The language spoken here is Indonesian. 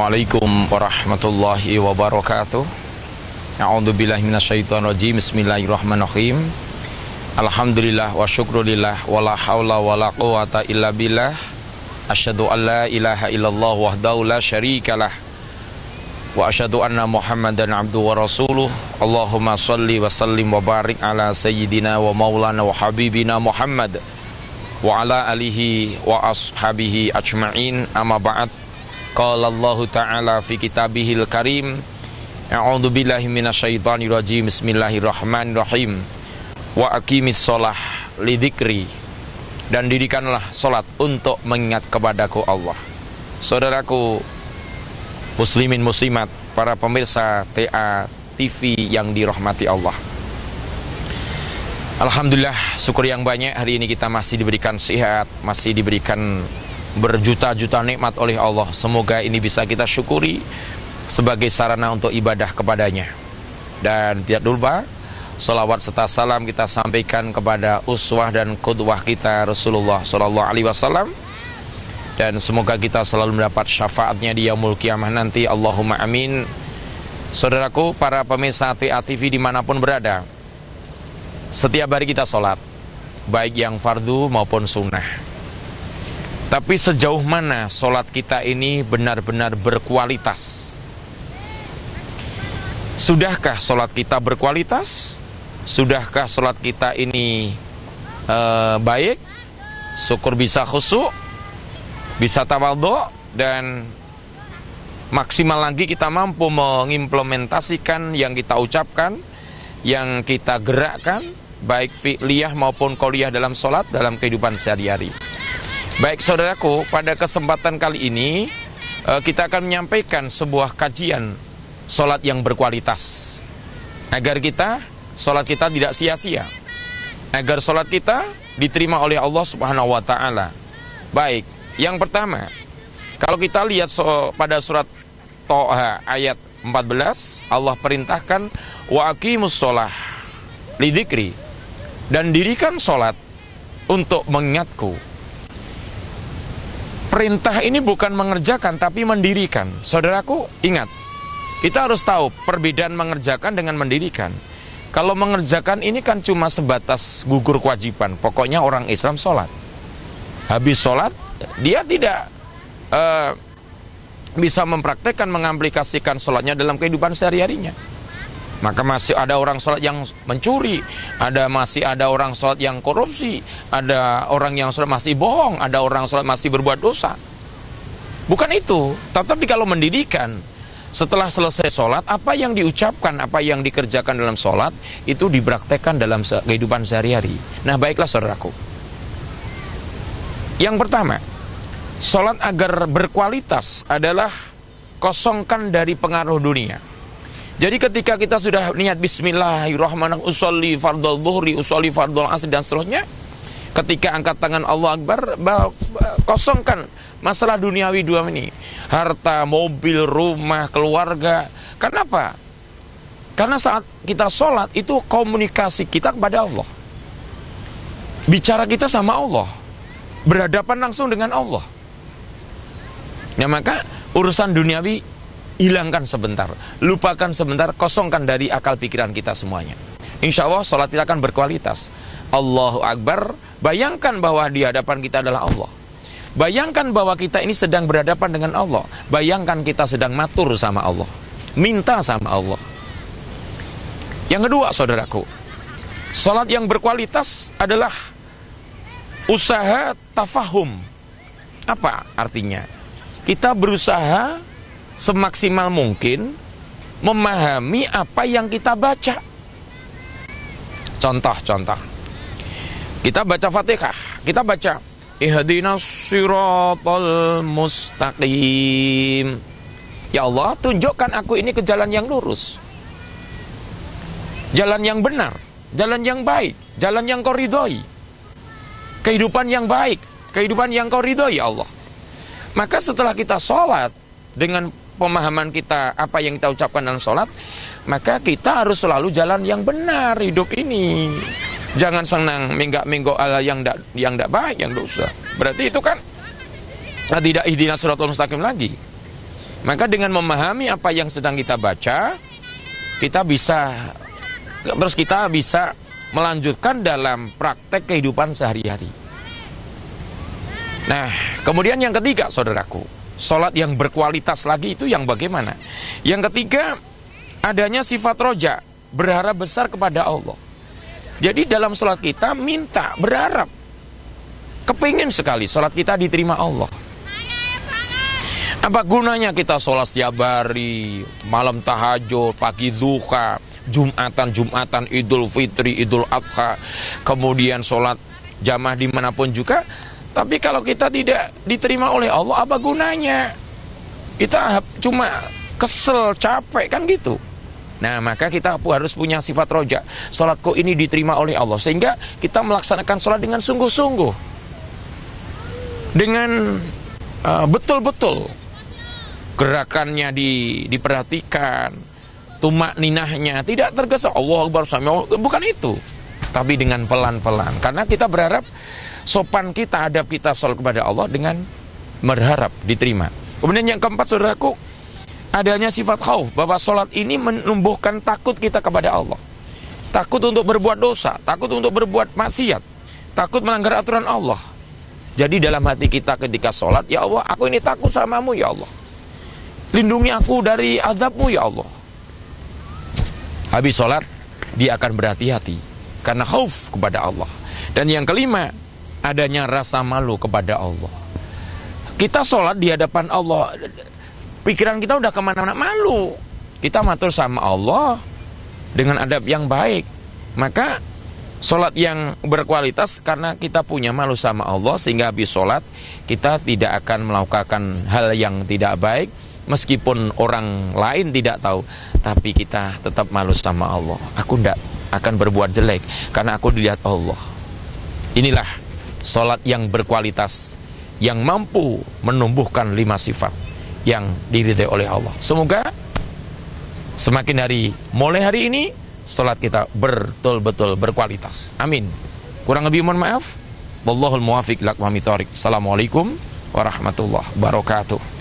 Assalamualaikum warahmatullahi wabarakatuh. A'udzubillahi minasyaitonirrajim. Bismillahirrahmanirrahim. Alhamdulillah wa syukrulillah wala haula wala quwata illa billah. Asyhadu an la ilaha illallah wahdahu la syarikalah wa asyhadu anna Muhammadan abduhu wa rasuluh. Allahumma shalli wa sallim wa barik ala sayyidina wa maulana wa habibina Muhammad wa ala alihi wa ashabihi ajma'in. Amma ba'd. Qala Allah Ta'ala fi kitabihil karim. A'udzu billahi minasyaitonir rajim. Bismillahirrahmanirrahim. Wa aqimis shalah lidzikri. Dan dirikanlah salat untuk mengingat kepadaku Allah. Saudaraku muslimin muslimat, para pemirsa TA TV yang dirahmati Allah. Alhamdulillah, syukur yang banyak hari ini kita masih diberikan sehat, masih diberikan berjuta-juta nikmat oleh Allah. Semoga ini bisa kita syukuri sebagai sarana untuk ibadah kepadanya. Dan tidak lupa salawat serta salam kita sampaikan kepada uswah dan qudwah kita Rasulullah SAW. Dan semoga kita selalu mendapat syafaatnya di yaumul qiyamah nanti. Allahumma amin. Saudaraku, para pemirsa TA TV dimanapun berada, setiap hari kita sholat, baik yang fardu maupun sunnah. Tapi sejauh mana sholat kita ini benar-benar berkualitas? Sudahkah sholat kita berkualitas? Sudahkah sholat kita ini baik? Syukur bisa khusyuk, bisa tawadhu, dan maksimal lagi kita mampu mengimplementasikan yang kita ucapkan, yang kita gerakkan, baik fi'liyah maupun qauliyah dalam sholat, dalam kehidupan sehari-hari. Baik saudaraku, pada kesempatan kali ini kita akan menyampaikan sebuah kajian sholat yang berkualitas, agar sholat kita tidak sia-sia, agar sholat kita diterima oleh Allah Subhanahu wa Ta'ala. Baik, yang pertama, kalau kita lihat pada surat Toha ayat 14, Allah perintahkan wa aqimus sholah lidzikri, dan dirikan sholat untuk mengingatku. Perintah ini bukan mengerjakan tapi mendirikan. Saudaraku, ingat, kita harus tahu perbedaan mengerjakan dengan mendirikan. Kalau mengerjakan ini kan cuma sebatas gugur kewajiban. Pokoknya orang Islam sholat, habis sholat dia tidak bisa mempraktekkan, mengaplikasikan sholatnya dalam kehidupan sehari-harinya. Maka masih ada orang sholat yang mencuri, masih ada orang sholat yang korupsi, ada orang yang sholat masih bohong, ada orang sholat masih berbuat dosa. Bukan itu. Tetapi kalau mendirikan, setelah selesai sholat, apa yang diucapkan, apa yang dikerjakan dalam sholat, itu dipraktekkan dalam kehidupan sehari-hari. Nah, baiklah saudaraku, yang pertama, sholat agar berkualitas adalah kosongkan dari pengaruh dunia. Jadi ketika kita sudah niat bismillahirrahmanirrahim, usolli fardhu dhuhri, usolli fardhu asr, dan seterusnya, ketika angkat tangan Allah Akbar, kosongkan masalah duniawi dua ini, harta, mobil, rumah, keluarga. Kenapa? Karena saat kita sholat itu komunikasi kita kepada Allah, bicara kita sama Allah, berhadapan langsung dengan Allah. Nah, maka urusan duniawi hilangkan sebentar, lupakan sebentar, kosongkan dari akal pikiran kita semuanya. Insya Allah sholat kita akan berkualitas. Allahu Akbar, bayangkan bahwa di hadapan kita adalah Allah. Bayangkan bahwa kita ini sedang berhadapan dengan Allah. Bayangkan kita sedang matur sama Allah, minta sama Allah. Yang kedua saudaraku, sholat yang berkualitas adalah usaha tafahum. Apa artinya? Kita berusaha semaksimal mungkin memahami apa yang kita baca. Contoh, kita baca Fatihah, kita baca ihdinas siratal mustaqim. Ya Allah, tunjukkan aku ini ke jalan yang lurus, jalan yang benar, jalan yang baik, jalan yang Kau ridhoi, kehidupan yang baik, kehidupan yang Kau ridhoi ya Allah. Maka setelah kita sholat dengan pemahaman kita apa yang kita ucapkan dalam sholat, maka kita harus selalu jalan yang benar hidup ini. Jangan senang menggak-menggok yang tidak baik, yang dosa. Berarti itu kan tidak ihdinas siratal mustaqim lagi. Maka dengan memahami apa yang sedang kita baca, kita bisa melanjutkan dalam praktek kehidupan sehari-hari. Nah, kemudian yang ketiga, saudaraku, sholat yang berkualitas lagi itu yang bagaimana? Yang ketiga, adanya sifat roja, berharap besar kepada Allah. Jadi dalam sholat kita minta, berharap, kepingin sekali sholat kita diterima Allah. Apa gunanya kita sholat setiap hari, malam tahajud, pagi duha, Jumatan, Idul Fitri, Idul Adha, kemudian sholat jamaah dimanapun juga, tapi kalau kita tidak diterima oleh Allah, apa gunanya? Kita cuma kesel, capek, kan gitu. Nah, maka kita harus punya sifat roja. Sholatku ini diterima oleh Allah, sehingga kita melaksanakan sholat dengan sungguh-sungguh, dengan betul-betul. Gerakannya diperhatikan, tumak ninahnya tidak tergesa, Allah Akbar, bukan itu, tapi dengan pelan-pelan. Karena kita berharap sopan kita, adab kita sholat kepada Allah dengan berharap diterima. Kemudian yang keempat, saudaraku, adanya sifat khauf, bahwa sholat ini menumbuhkan takut kita kepada Allah. Takut untuk berbuat dosa, takut untuk berbuat maksiat, takut melanggar aturan Allah. Jadi dalam hati kita ketika sholat, ya Allah, aku ini takut samamu, ya Allah, lindungi aku dari azabmu, ya Allah. Habis sholat, dia akan berhati-hati karena khauf kepada Allah. Dan yang kelima, adanya rasa malu kepada Allah. Kita sholat di hadapan Allah, pikiran kita udah kemana-mana, malu. Kita matur sama Allah dengan adab yang baik. Maka sholat yang berkualitas karena kita punya malu sama Allah, sehingga habis sholat kita tidak akan melakukan hal yang tidak baik. Meskipun orang lain tidak tahu, tapi kita tetap malu sama Allah. Aku tidak akan berbuat jelek karena aku dilihat Allah. Inilah sholat yang berkualitas, yang mampu menumbuhkan 5 sifat yang diridhai oleh Allah. Semoga semakin hari, mulai hari ini, sholat kita betul-betul berkualitas. Amin. Kurang lebih mohon maaf. Wallahul muwafiq ila aqwamit thoriq. Assalamualaikum warahmatullahi wabarakatuh.